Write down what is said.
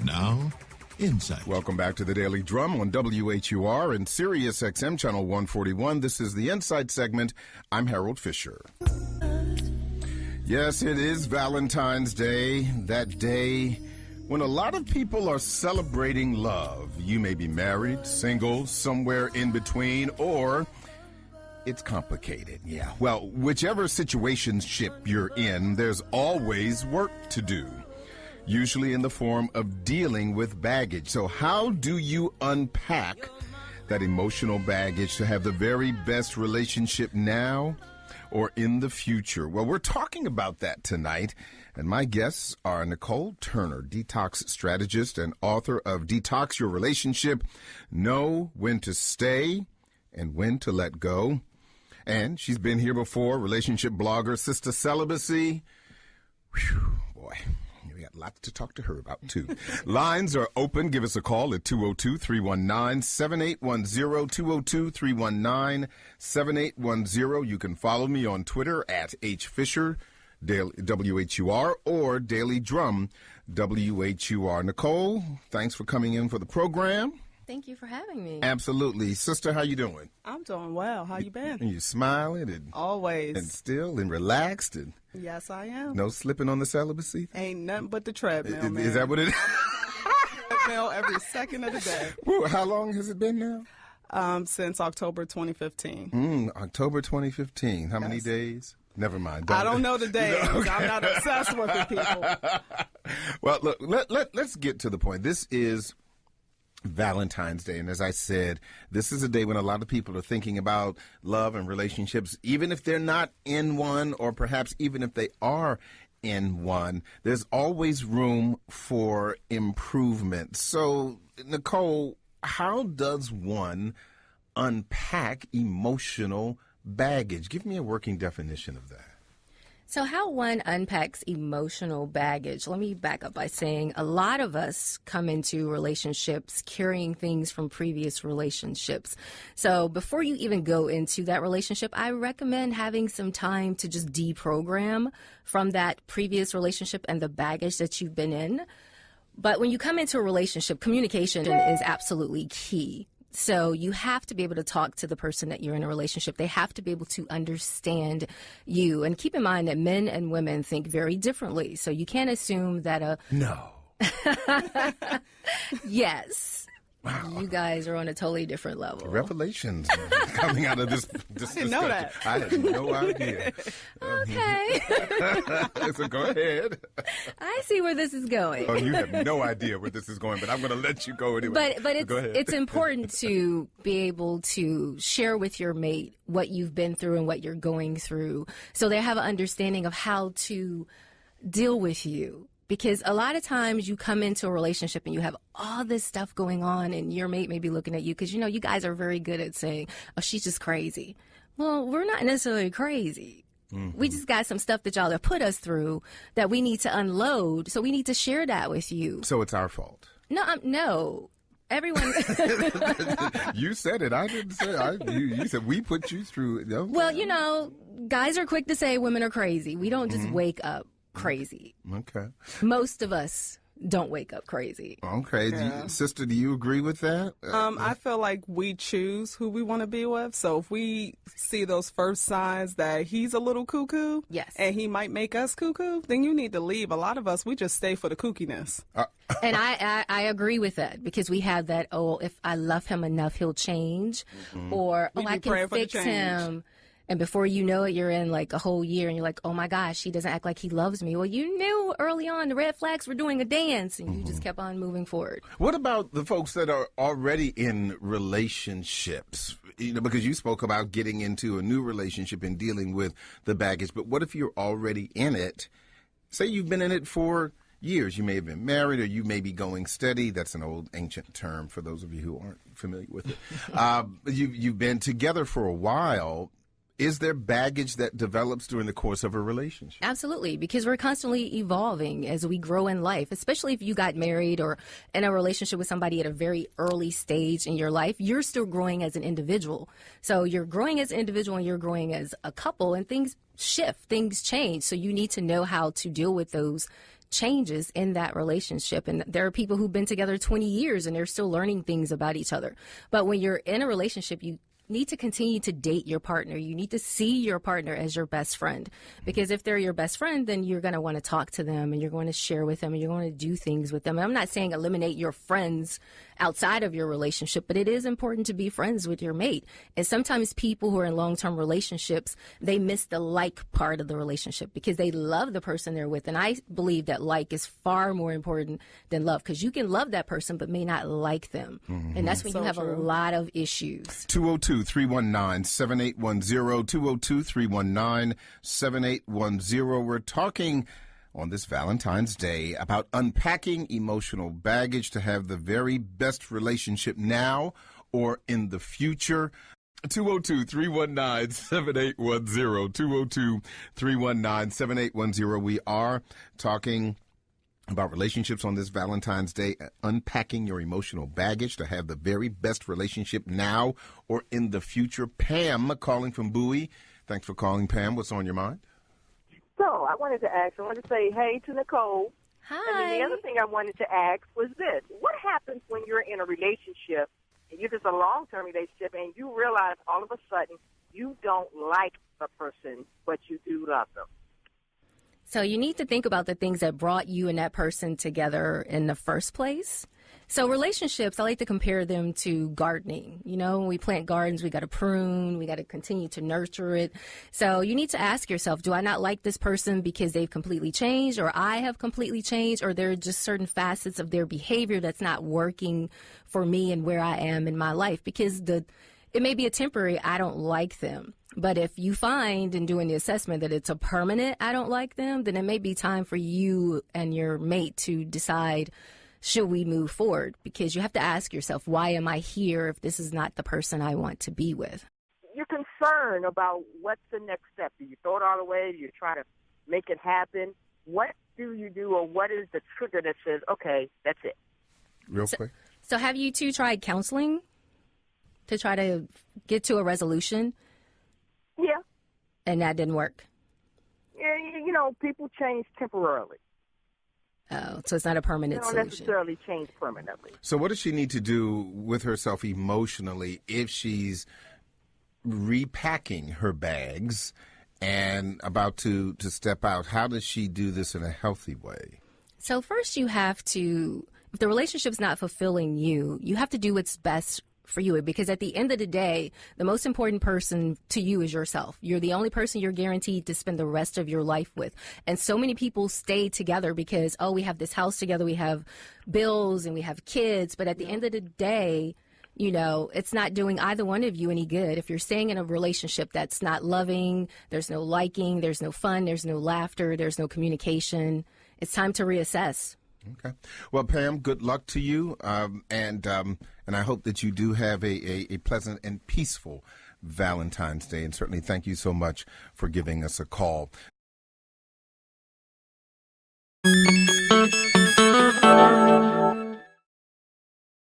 Now, Insight. Welcome back to the Daily Drum on WHUR and Sirius XM Channel 141. This is the Insight segment. I'm Harold Fisher. Yes, it is Valentine's Day, that day when a lot of people are celebrating love. You may be married, single, somewhere in between, or it's complicated. Yeah. Well, whichever situationship you're in, there's always work to do, usually in the form of dealing with baggage. So how do you unpack that emotional baggage to have the very best relationship now or in the future? Well, we're talking about that tonight, and my guests are Nicole Turner, detox strategist and author of Detox, Your Relationship, Know When to Stay and When to Let Go. And she's been here before, relationship blogger, Sister Celibacy. Whew, boy. We got lots to talk to her about, too. Lines are open. Give us a call at 202-319-7810, 202-319-7810. You can follow me on Twitter at HFisher, WHUR, or Daily Drum, WHUR. Nicole, thanks for coming in for the program. Thank you for having me. Absolutely. Sister, how you doing? I'm doing well. How you been? And you smiling and always and still and relaxed and yes, I am. No slipping on the celibacy? Ain't nothing but the treadmill, man. Is that what it is? Treadmill every second of the day. Ooh, how long has it been now? Since October 2015. October 2015. How many days? Never mind. I don't know the days. No, okay. I'm not obsessed with it, people. Well, look, let's get to the point. This is Valentine's Day, and as I said, this is a day when a lot of people are thinking about love and relationships, even if they're not in one, or perhaps even if they are in one. There's always room for improvement. So, Nicole, how does one unpack emotional baggage? Give me a working definition of that. So how one unpacks emotional baggage, let me back up by saying a lot of us come into relationships carrying things from previous relationships. So before you even go into that relationship, I recommend having some time to just deprogram from that previous relationship and the baggage that you've been in. But when you come into a relationship, communication is absolutely key. So you have to be able to talk to the person that you're in a relationship. They have to be able to understand you. And keep in mind that men and women think very differently. So you can't assume that No. Yes. Wow. You guys are on a totally different level. Revelations coming out of this I didn't know that. I had no idea. Okay. So go ahead. I see where this is going. Oh, you have no idea where this is going, but I'm going to let you go anyway. But go ahead. it's important to be able to share with your mate what you've been through and what you're going through, so they have an understanding of how to deal with you. Because a lot of times you come into a relationship and you have all this stuff going on, and your mate may be looking at you because, you know, you guys are very good at saying, oh, she's just crazy. Well, we're not necessarily crazy. Mm-hmm. We just got some stuff that y'all have put us through that we need to unload. So we need to share that with you. So it's our fault. No. Everyone. You said it. I didn't say it. You said we put you through. Okay. Well, you know, guys are quick to say women are crazy. We don't just wake up crazy. Okay. Most of us don't wake up crazy. Okay. Yeah. Sister, do you agree with that? I feel like we choose who we want to be with. So if we see those first signs that he's a little cuckoo, yes, and he might make us cuckoo, then you need to leave. A lot of us, we just stay for the kookiness. And I agree with that, because we have that, oh, if I love him enough, he'll change. Mm-hmm. Or, oh, I can fix him. And before you know it, you're in like a whole year and you're like, oh my gosh, he doesn't act like he loves me. Well, you knew early on the red flags were doing a dance, and you just kept on moving forward. What about the folks that are already in relationships? You know, because you spoke about getting into a new relationship and dealing with the baggage. But what if you're already in it? Say you've been in it for years. You may have been married, or you may be going steady. That's an old ancient term for those of you who aren't familiar with it. You've been together for a while. Is there baggage that develops during the course of a relationship? Absolutely, because we're constantly evolving as we grow in life, especially if you got married or in a relationship with somebody at a very early stage in your life. You're still growing as an individual. So you're growing as an individual and you're growing as a couple, and things shift, things change. So you need to know how to deal with those changes in that relationship. And there are people who've been together 20 years and they're still learning things about each other. But when you're in a relationship, you need to continue to date your partner. You need to see your partner as your best friend, because if they're your best friend, then you're going to want to talk to them and you're going to share with them and you're going to do things with them. And I'm not saying eliminate your friends outside of your relationship, but it is important to be friends with your mate. And sometimes people who are in long-term relationships, they miss the like part of the relationship because they love the person they're with. And I believe that like is far more important than love, because you can love that person but may not like them. And that's when you have a lot of issues. 202-319-7810, 202-319-7810. We're talking on this Valentine's Day about unpacking emotional baggage to have the very best relationship now or in the future. 202-319-7810, 202-319-7810. We are talking about relationships on this Valentine's Day, unpacking your emotional baggage to have the very best relationship now or in the future. Pam calling from Bowie. Thanks for calling, Pam. What's on your mind? So I wanted to say hey to Nicole. Hi. And then the other thing I wanted to ask was this. What happens when you're in a relationship, and you're just a long-term relationship, and you realize all of a sudden you don't like the person, but you do love them? So you need to think about the things that brought you and that person together in the first place. So relationships, I like to compare them to gardening. You know, when we plant gardens, we got to prune, we got to continue to nurture it. So you need to ask yourself, do I not like this person because they've completely changed, or I have completely changed, or there are just certain facets of their behavior that's not working for me and where I am in my life? Because it may be a temporary, I don't like them. But if you find in doing the assessment that it's a permanent, I don't like them, then it may be time for you and your mate to decide, should we move forward? Because you have to ask yourself, why am I here if this is not the person I want to be with? You're concerned about what's the next step. Do you throw it all away? Do you try to make it happen? What do you do, or what is the trigger that says, okay, that's it? Real quick. So have you two tried counseling to try to get to a resolution? Yeah. And that didn't work? Yeah, you know, people change temporarily. Oh, so it's not a permanent They don't solution. necessarily change permanently. So what does she need to do with herself emotionally if she's repacking her bags and about to step out? How does she do this in a healthy way? So first you have to, if the relationship's not fulfilling you, you have to do what's best for you, because at the end of the day, the most important person to you is yourself. You're the only person you're guaranteed to spend the rest of your life with. And so many people stay together because, oh, we have this house together, we have bills and we have kids. But at the end of the day, you know, it's not doing either one of you any good. If you're staying in a relationship that's not loving, there's no liking, there's no fun, there's no laughter, there's no communication, it's time to reassess. Okay. Well, Pam, good luck to you, and I hope that you do have a pleasant and peaceful Valentine's Day, and certainly thank you so much for giving us a call.